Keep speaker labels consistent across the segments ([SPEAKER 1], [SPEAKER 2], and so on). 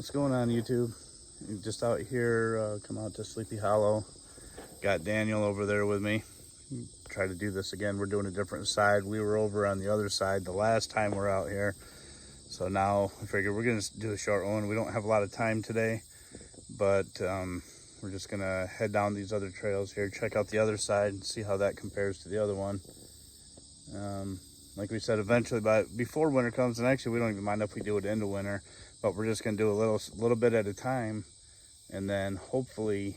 [SPEAKER 1] What's going on, YouTube? Just out here, come out to Sleepy Hollow. Got Daniel over there with me. Try to do this again. We're doing a different side. We were over on the other side the last time we're out here. So now I figure we're gonna do a short one. We don't have a lot of time today, but we're just gonna head down these other trails here, check out the other side and see how that compares to the other one. Like we said, eventually, but before winter comes, and actually we don't even mind if we do it into winter, but we're just gonna do a little bit at a time, and then hopefully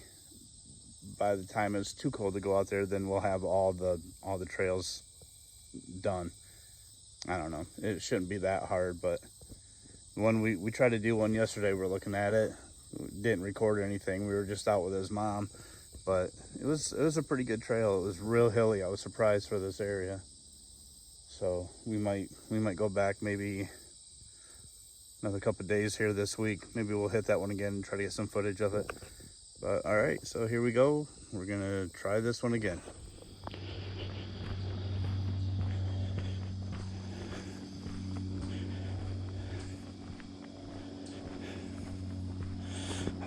[SPEAKER 1] by the time it's too cold to go out there, then we'll have all the trails done. I don't know, it shouldn't be that hard, but when we tried to do one yesterday, we're looking at it, we didn't record anything, we were just out with his mom, but it was a pretty good trail. It was real hilly. I was surprised for this area. So we might go back maybe another couple of days here this week. Maybe we'll hit that one again and try to get some footage of it. But all right, so here we go. We're gonna try this one again.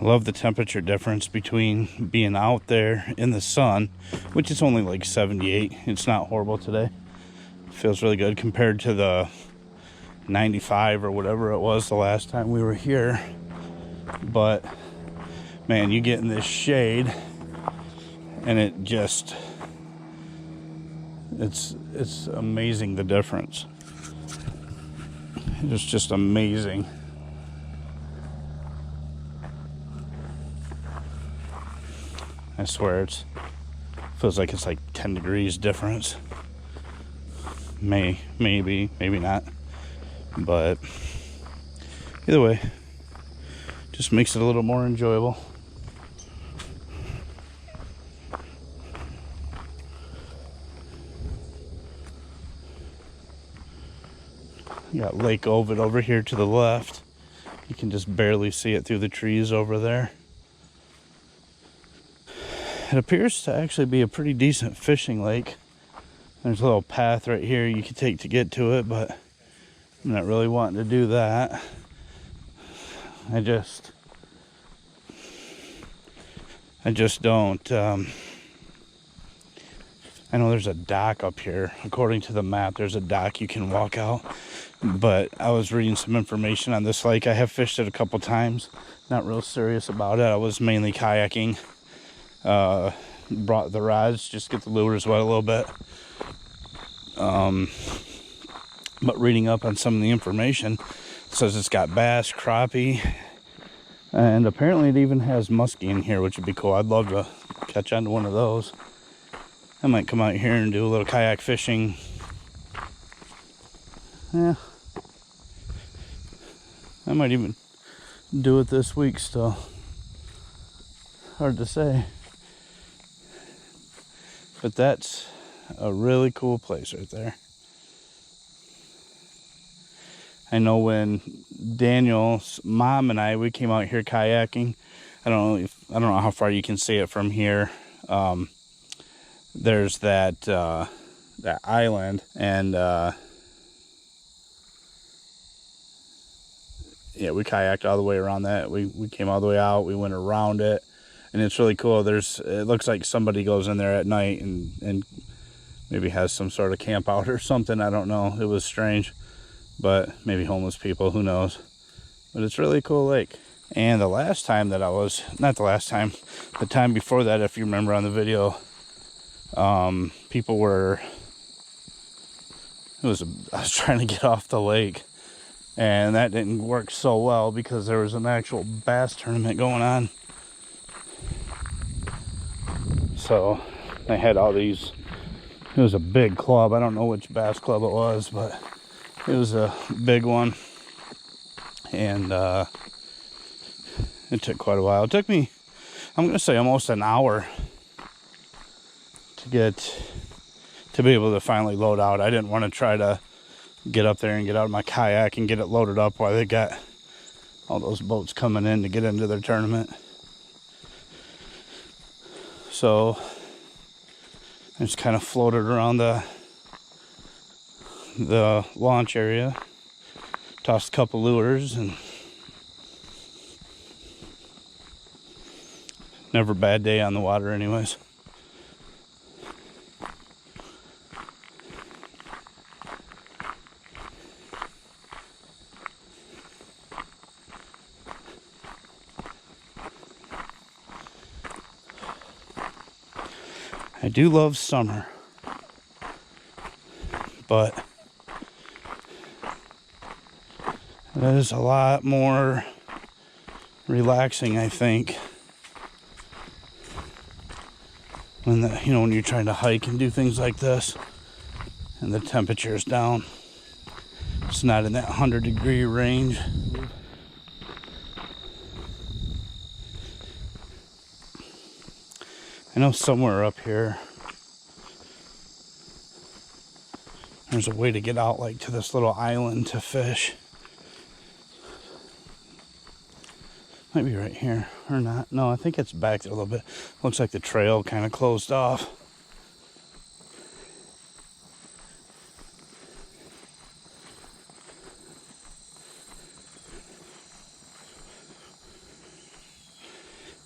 [SPEAKER 1] I love the temperature difference between being out there in the sun, which is only like 78. It's not horrible today. Feels really good compared to the 95 or whatever it was the last time we were here. But man, you get in this shade and it just, it's amazing, the difference. It's just amazing. I swear feels like it's like 10 degrees difference. Maybe not, but either way, just makes it a little more enjoyable. You got Lake Ovid over here to the left. You can just barely see it through the trees over there. It appears to actually be a pretty decent fishing lake. There's a little path right here you can take to get to it, but I'm not really wanting to do that. I just don't. I know there's a dock up here. According to the map, there's a dock you can walk out. But I was reading some information on this lake. I have fished it a couple times. Not real serious about it. I was mainly kayaking. Brought the rods, just get the lures wet a little bit. But reading up on some of the information, it says it's got bass, crappie, and apparently it even has muskie in here, which would be cool. I'd love to catch onto one of those. I might come out here and do a little kayak fishing. Yeah, I might even do it this week still. Hard to say. But that's a really cool place right there. I know when Daniel's mom and we came out here kayaking. I don't know how far you can see it from here. There's that island, and yeah, we kayaked all the way around that. We came all the way out. We went around it, and it's really cool. It looks like somebody goes in there at night and maybe has some sort of camp out or something. I don't know. It was strange. But maybe homeless people, who knows. But it's really a cool lake. And the last time that not the last time, the time before that, if you remember on the video, people were, I was trying to get off the lake. And that didn't work so well because there was an actual bass tournament going on. So they had all these, it was a big club. I don't know which bass club it was, but it was a big one, and it took quite a while. It took me, I'm going to say, almost an hour to be able to finally load out. I didn't want to try to get up there and get out of my kayak and get it loaded up while they got all those boats coming in to get into their tournament. So I just kind of floated around the launch area, tossed a couple lures, and Never a bad day on the water anyways. I do love summer, but it is a lot more relaxing, I think, when when you're trying to hike and do things like this and the temperature is down. It's not in that 100-degree range. I know somewhere up here there's a way to get out, like to this little island to fish. Might be right here or not. No, I think it's back there a little bit. Looks like the trail kind of closed off.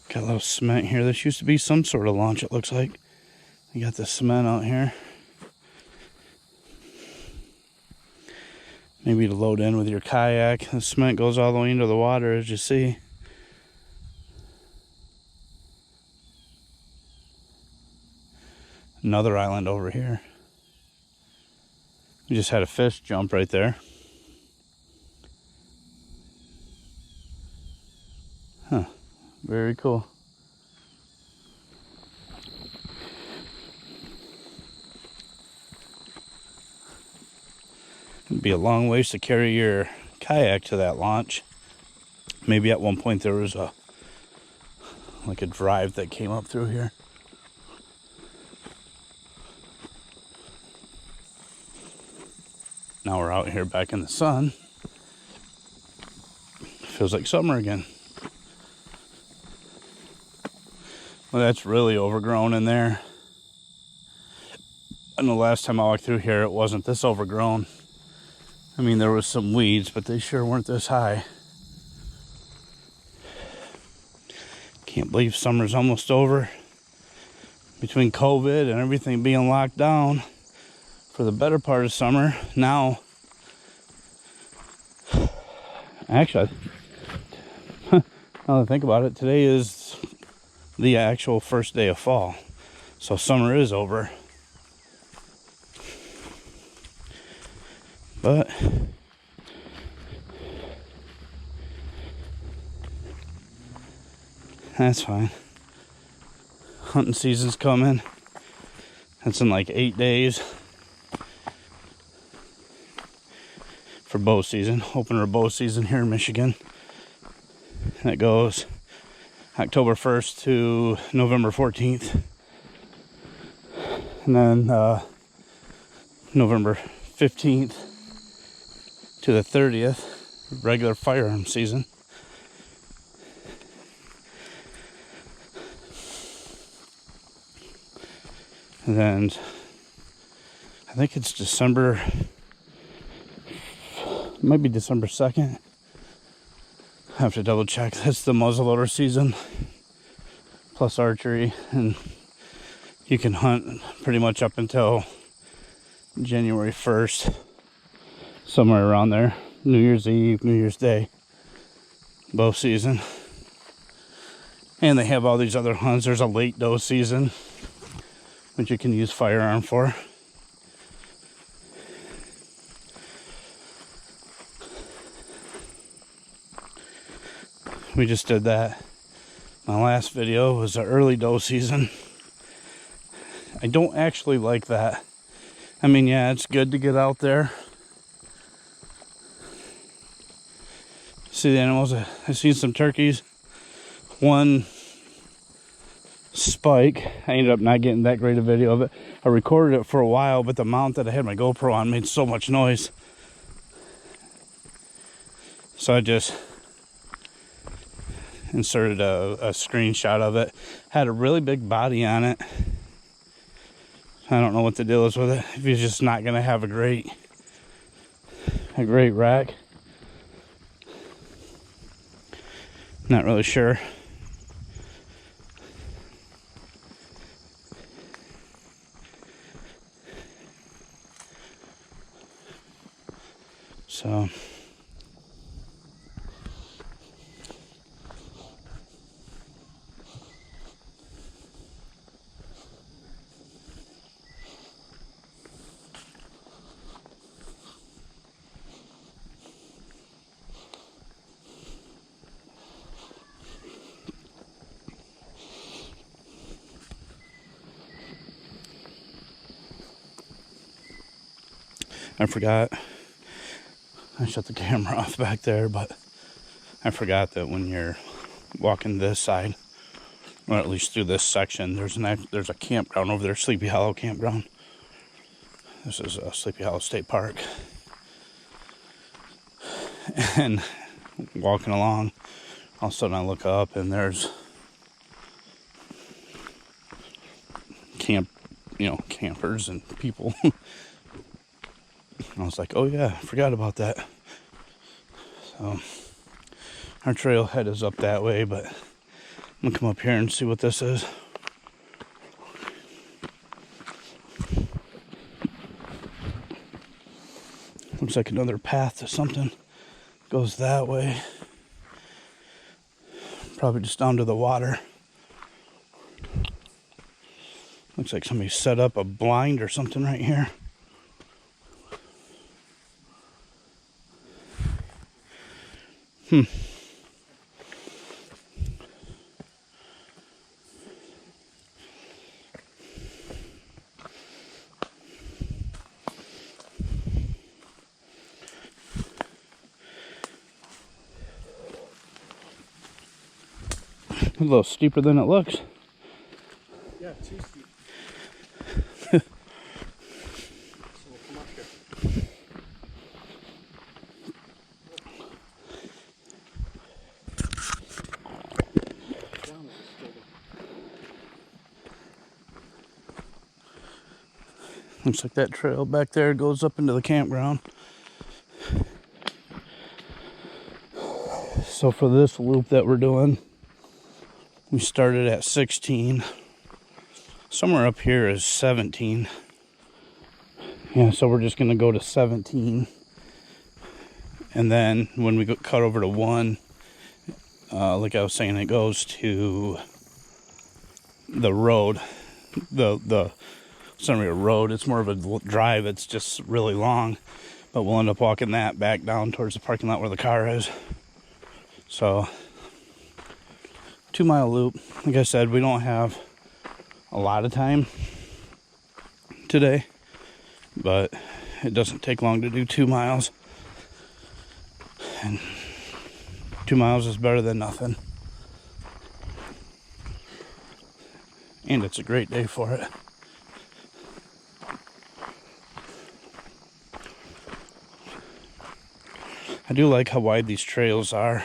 [SPEAKER 1] Got a little cement here. This used to be some sort of launch, it looks like. You got the cement out here. Maybe to load in with your kayak. The cement goes all the way into the water, as you see. Another island over here. We just had a fish jump right there. Huh. Very cool. It'd be a long ways to carry your kayak to that launch. Maybe at one point there was a drive that came up through here. Now we're out here back in the sun. Feels like summer again. Well, that's really overgrown in there. And the last time I walked through here, it wasn't this overgrown. I mean, there was some weeds, but they sure weren't this high. Can't believe summer's almost over. Between COVID and everything being locked down for the better part of summer, now, actually, now that I think about it, today is the actual first day of fall. So summer is over. But that's fine. Hunting season's coming. That's in like 8 days for bow season. Opener bow season here in Michigan. And it goes October 1st to November 14th. And then November 15th to the 30th, regular firearm season. And then I think it's December, it might be December 2nd. I have to double check. That's the muzzleloader season, plus archery, and you can hunt pretty much up until January 1st, somewhere around there. New Year's Eve, New Year's Day, bow season. And they have all these other hunts. There's a late doe season, which you can use firearm for. We just did that. My last video was the early doe season. I don't actually like that. I mean, yeah, it's good to get out there. See the animals. I've seen some turkeys. One spike. I ended up not getting that great a video of it. I recorded it for a while, but the mount that I had my GoPro on made so much noise. So I just inserted a screenshot of it. Had a really big body on it. I don't know what the deal is with it. If he's just not gonna have a great rack. Not really sure. I forgot. I shut the camera off back there, but I forgot that when you're walking this side, or at least through this section, there's a campground over there, Sleepy Hollow Campground. This is Sleepy Hollow State Park. And walking along, all of a sudden I look up and there's campers and people. I was like, oh yeah, I forgot about that. So our trailhead is up that way, but I'm gonna come up here and see what this is. Looks like another path to something. Goes that way. Probably just down to the water. Looks like somebody set up a blind or something right here. A little steeper than it looks.
[SPEAKER 2] Yeah, too steep. So we'll come up here.
[SPEAKER 1] Looks like that trail back there goes up into the campground. So for this loop that we're doing, we started at 16. Somewhere up here is 17. Yeah, so we're just going to go to 17. And then when we cut over to 1, like I was saying, it goes to the road. It's not really a road, it's more of a drive. It's just really long. But we'll end up walking that back down towards the parking lot where the car is. So 2-mile loop. Like I said, we don't have a lot of time today, but it doesn't take long to do 2 miles, and 2 miles is better than nothing, and it's a great day for it. I do like how wide these trails are.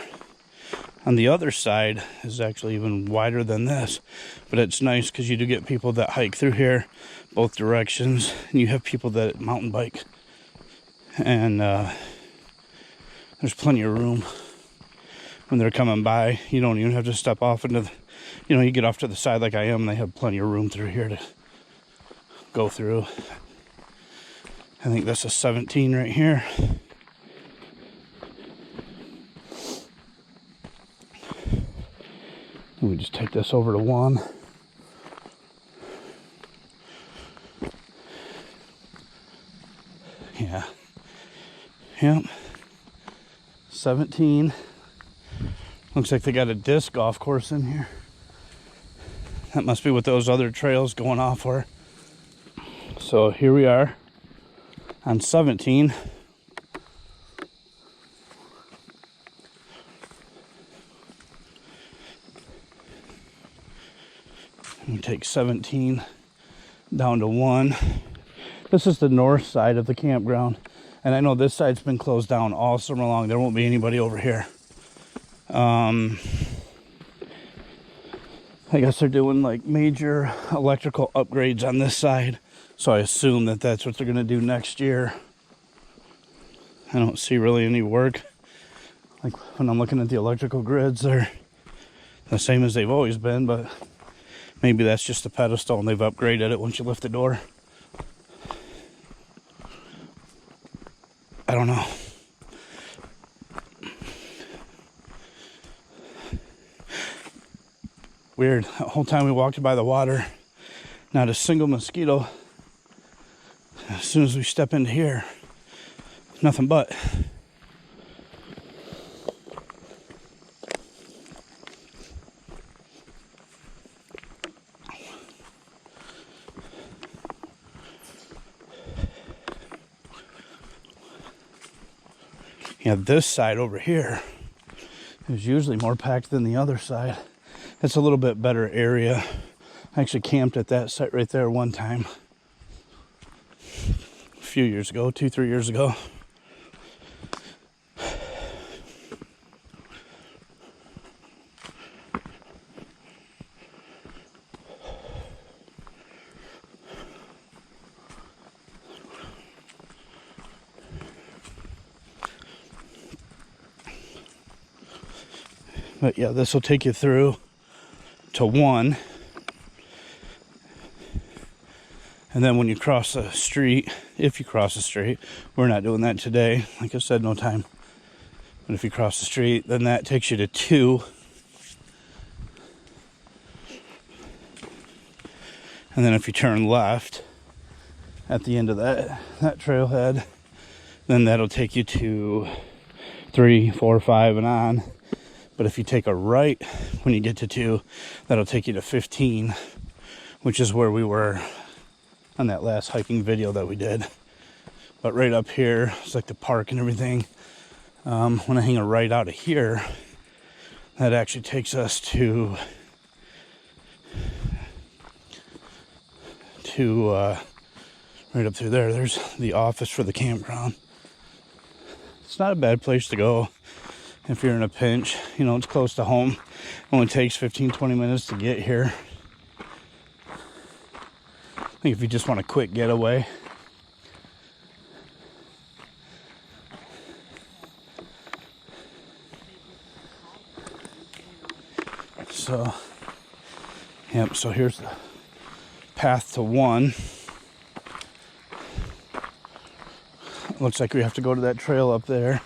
[SPEAKER 1] On the other side is actually even wider than this, but it's nice because you do get people that hike through here both directions, and you have people that mountain bike, and there's plenty of room when they're coming by. You don't even have to step off into the, you get off to the side like I am, and they have plenty of room through here to go through. I think that's a 17 right here. We just take this over to 1. Yeah. Yep. 17. Looks like they got a disc golf course in here. That must be what those other trails going off were. So here we are on 17. We take 17 down to 1. This is the north side of the campground, and I know this side's been closed down all summer long. There won't be anybody over here. I guess they're doing like major electrical upgrades on this side, so I assume that that's what they're going to do next year. I don't see really any work. Like when I'm looking at the electrical grids, they're the same as they've always been, but maybe that's just a pedestal and they've upgraded it once you lift the door. I don't know. Weird. The whole time we walked by the water, not a single mosquito. As soon as we step into here, nothing but. You know, this side over here is usually more packed than the other side. It's a little bit better area. I actually camped at that site right there one time. A few years ago, 2-3 years ago. But yeah, this will take you through to 1. And then when you cross the street, if you cross the street, we're not doing that today. Like I said, no time. But if you cross the street, then that takes you to 2. And then if you turn left at the end of that trailhead, then that'll take you to 3, 4, 5, and on. But if you take a right when you get to 2, that'll take you to 15, which is where we were on that last hiking video that we did. But right up here, it's like the park and everything. When I hang a right out of here, that actually takes us to right up through there. There's the office for the campground. It's not a bad place to go if you're in a pinch. You know, it's close to home. Only takes 15-20 minutes to get here. I think if you just want a quick getaway. So, yep, so here's the path to 1. Looks like we have to go to that trail up there.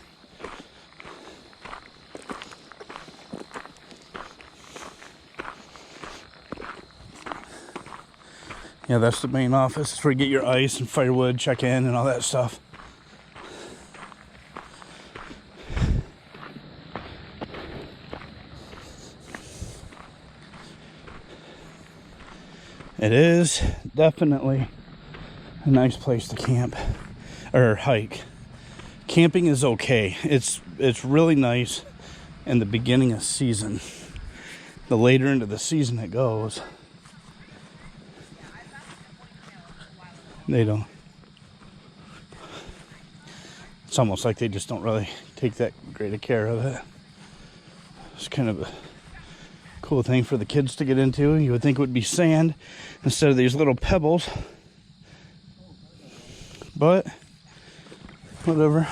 [SPEAKER 1] Yeah, that's the main office. It's where you get your ice and firewood, check in, and all that stuff. It is definitely a nice place to camp or hike. Camping is okay. It's really nice in the beginning of season. The later into the season it goes, they don't. It's almost like they just don't really take that great a care of it. It's kind of a cool thing for the kids to get into. You would think it would be sand instead of these little pebbles. But whatever.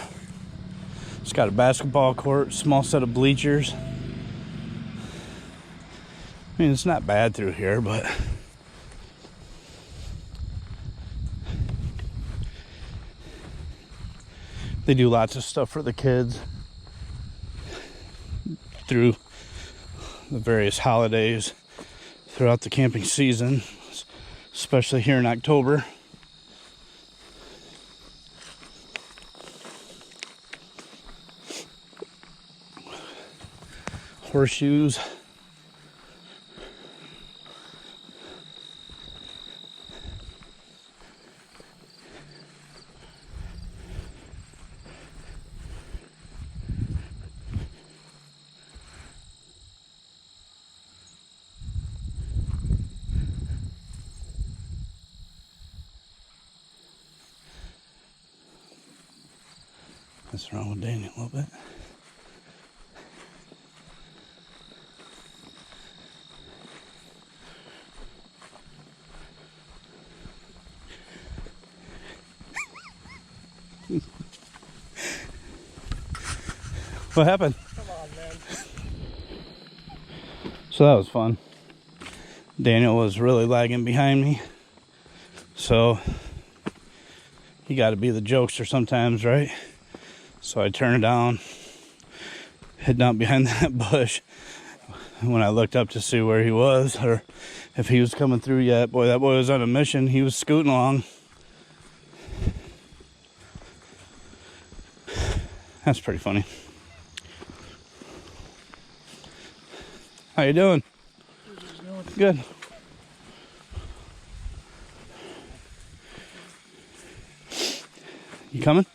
[SPEAKER 1] It's got a basketball court, small set of bleachers. I mean, it's not bad through here, but they do lots of stuff for the kids through the various holidays throughout the camping season, especially here in October. Horseshoes. Mess around with Daniel a little bit. What happened?
[SPEAKER 2] Come on, man.
[SPEAKER 1] So that was fun. Daniel was really lagging behind me. So he got to be the jokester sometimes, right? So I turned down, hid down behind that bush. When I looked up to see where he was or if he was coming through yet, boy, that boy was on a mission. He was scooting along. That's pretty funny. How you doing? Good. You coming?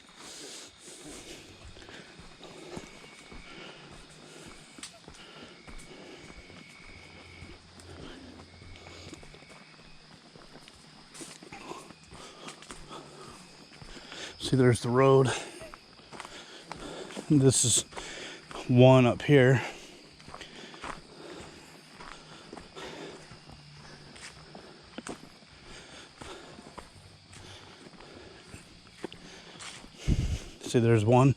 [SPEAKER 1] See, there's the road. And this is one up here. See, there's one.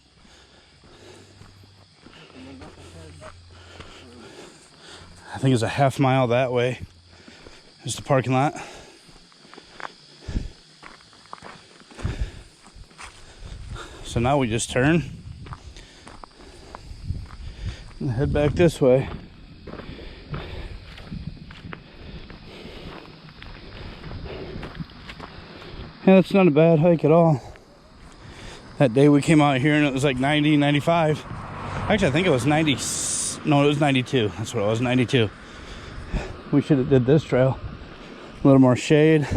[SPEAKER 1] I think it's a half mile that way. There's the parking lot. So now we just turn and head back this way. Yeah, that's not a bad hike at all. That day we came out here and it was like 90, 95. Actually, I think it was 90. No, it was 92. That's what it was, 92. We should have did this trail. A little more shade.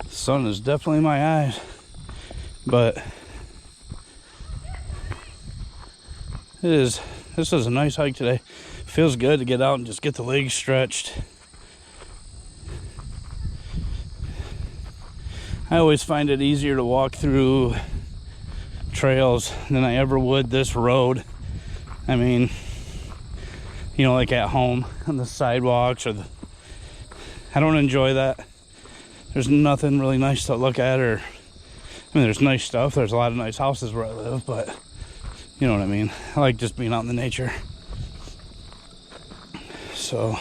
[SPEAKER 1] Sun is definitely in my eyes, but this is a nice hike today. Feels good to get out and just get the legs stretched. I always find it easier to walk through trails than I ever would this road. I mean, you know, like at home on the sidewalks or I don't enjoy that. There's nothing really nice to look at, or I mean, there's nice stuff. There's a lot of nice houses where I live, but you know what I mean. I like just being out in the nature. So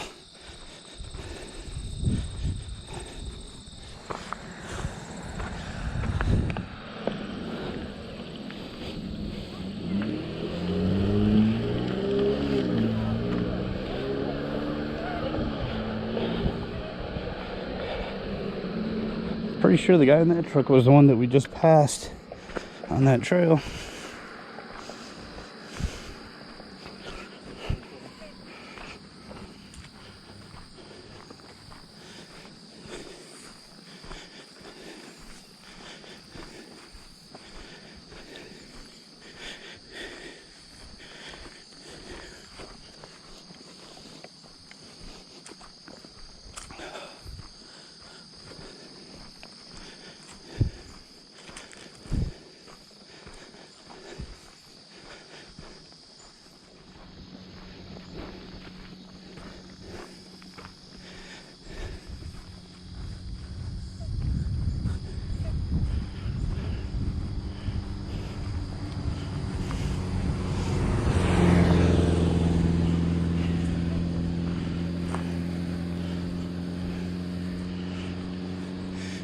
[SPEAKER 1] pretty sure the guy in that truck was the one that we just passed on that trail.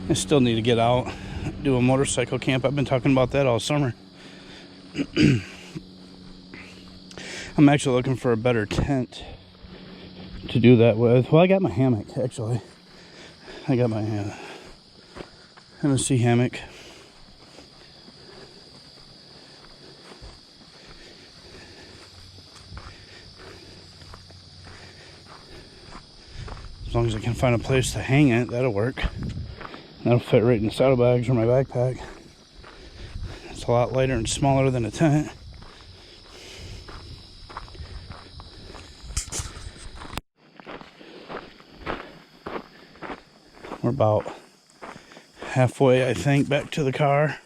[SPEAKER 1] I still need to get out, do a motorcycle camp. I've been talking about that all summer. I'm actually looking for a better tent to do that with. Well, I got my hammock, actually. I got my Hennessy hammock. As long as I can find a place to hang it, that'll work. That'll fit right in the saddlebags or my backpack. It's a lot lighter and smaller than a tent. We're about halfway, I think, back to the car.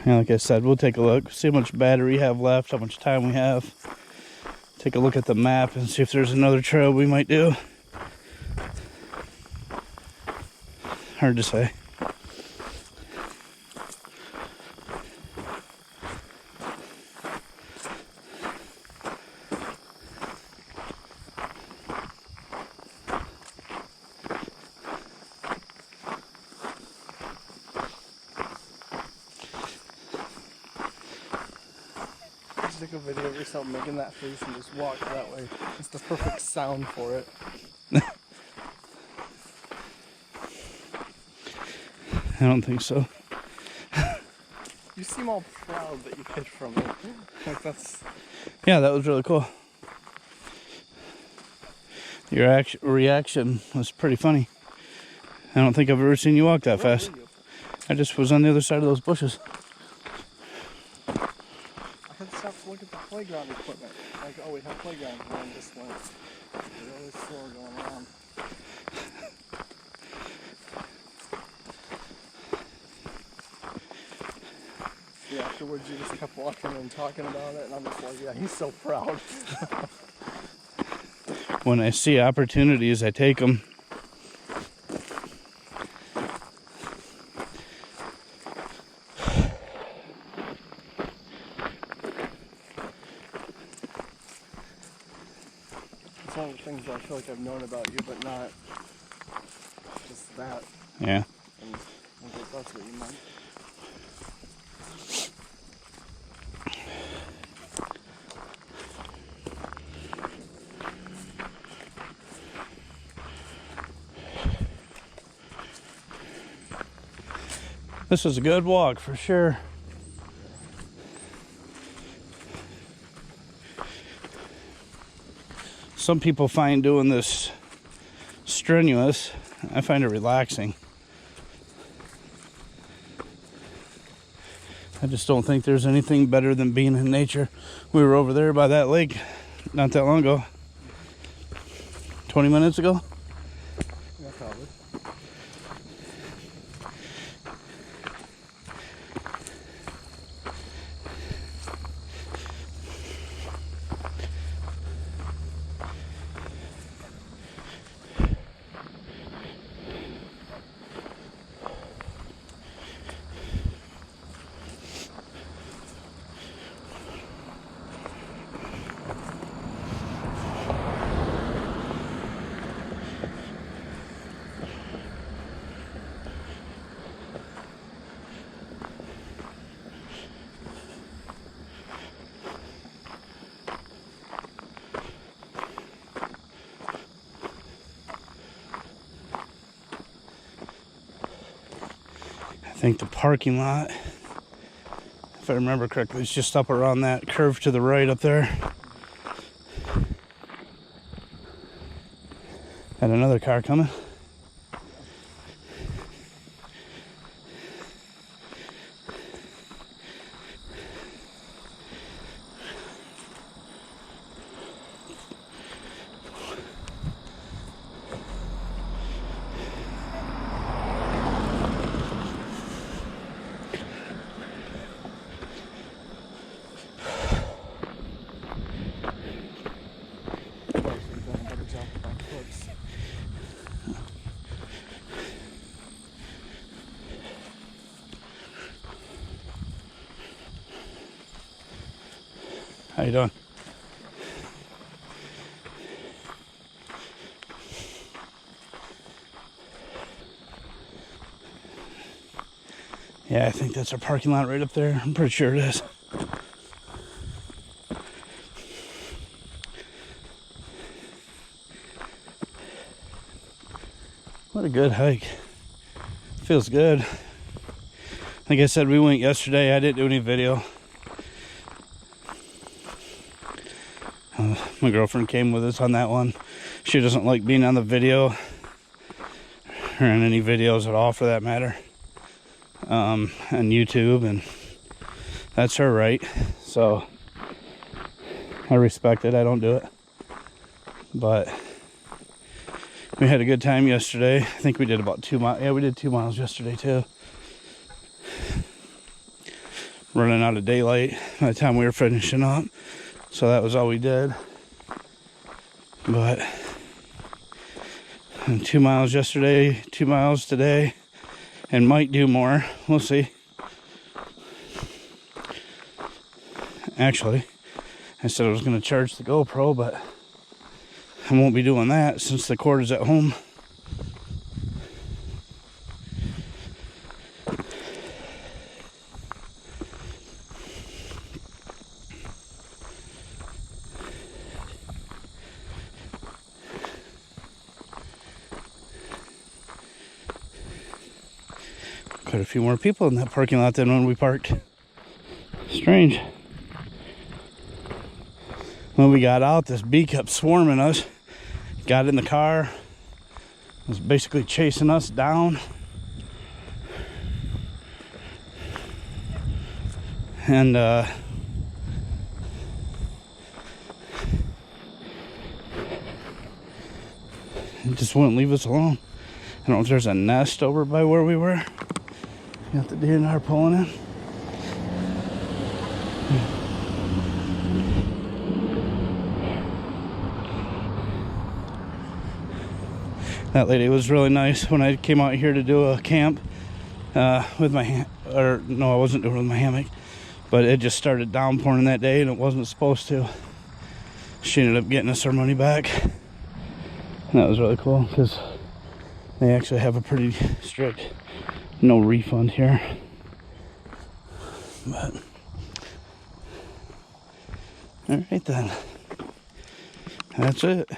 [SPEAKER 1] And like I said, we'll take a look, see how much battery we have left, how much time we have. Take a look at the map and see if there's another trail we might do. Hard to say.
[SPEAKER 2] Just take a video of yourself making that face and just walk that way. It's the perfect sound for it.
[SPEAKER 1] I don't think so.
[SPEAKER 2] You seem all proud that you hid from it. Like that's...
[SPEAKER 1] Yeah, that was really cool. Your reaction was pretty funny. I don't think I've ever seen you walk that
[SPEAKER 2] Where
[SPEAKER 1] fast.
[SPEAKER 2] were you?
[SPEAKER 1] I just was on the other side of those bushes.
[SPEAKER 2] I had to stop to look at the playground equipment. Like, oh, we have playgrounds, and then just went really slow going around. Yeah, afterwards you just kept walking and talking about it, and I'm just like, yeah, he's so proud.
[SPEAKER 1] When I see opportunities, I take them.
[SPEAKER 2] It's one of the things that I feel like I've known about you, but not just that.
[SPEAKER 1] Yeah.
[SPEAKER 2] And I think that's what you meant.
[SPEAKER 1] This is a good walk for sure. Some people find doing this strenuous. I find it relaxing. I just don't think there's anything better than being in nature. We were over there by that lake not that long ago. 20 minutes ago.
[SPEAKER 2] Yeah, probably.
[SPEAKER 1] I think the parking lot, if I remember correctly, is just up around that curve to the right up there. And another car coming. How you doing? Yeah, I think that's our parking lot right up there. I'm pretty sure it is. What a good hike. Feels good. Like I said, we went yesterday. I didn't do any video. My girlfriend came with us on that one. She doesn't like being on the video or in any videos at all, for that matter, on YouTube, and that's her right. So I respect it. I don't do it, but we had a good time yesterday. I think we did about 2 miles. Yeah, we did 2 miles yesterday too. Running out of daylight by the time we were finishing up, so that was all we did. But 2 miles yesterday, 2 miles today, and might do more. We'll see. Actually, I said I was going to charge the GoPro, but I won't be doing that since the cord is at home. Quite a few more people in that parking lot than when we parked. Strange. When we got out, this bee kept swarming us. Got in the car, was basically chasing us down. And it just wouldn't leave us alone. I don't know if there's a nest over by where we were. Got the DNR pulling in. That lady was really nice when I came out here to do a camp with my or no, I wasn't doing it with my hammock, but it just started downpouring that day and it wasn't supposed to. She ended up getting us our money back. And that was really cool because they actually have a pretty strict no refund here. But all right then, that's it.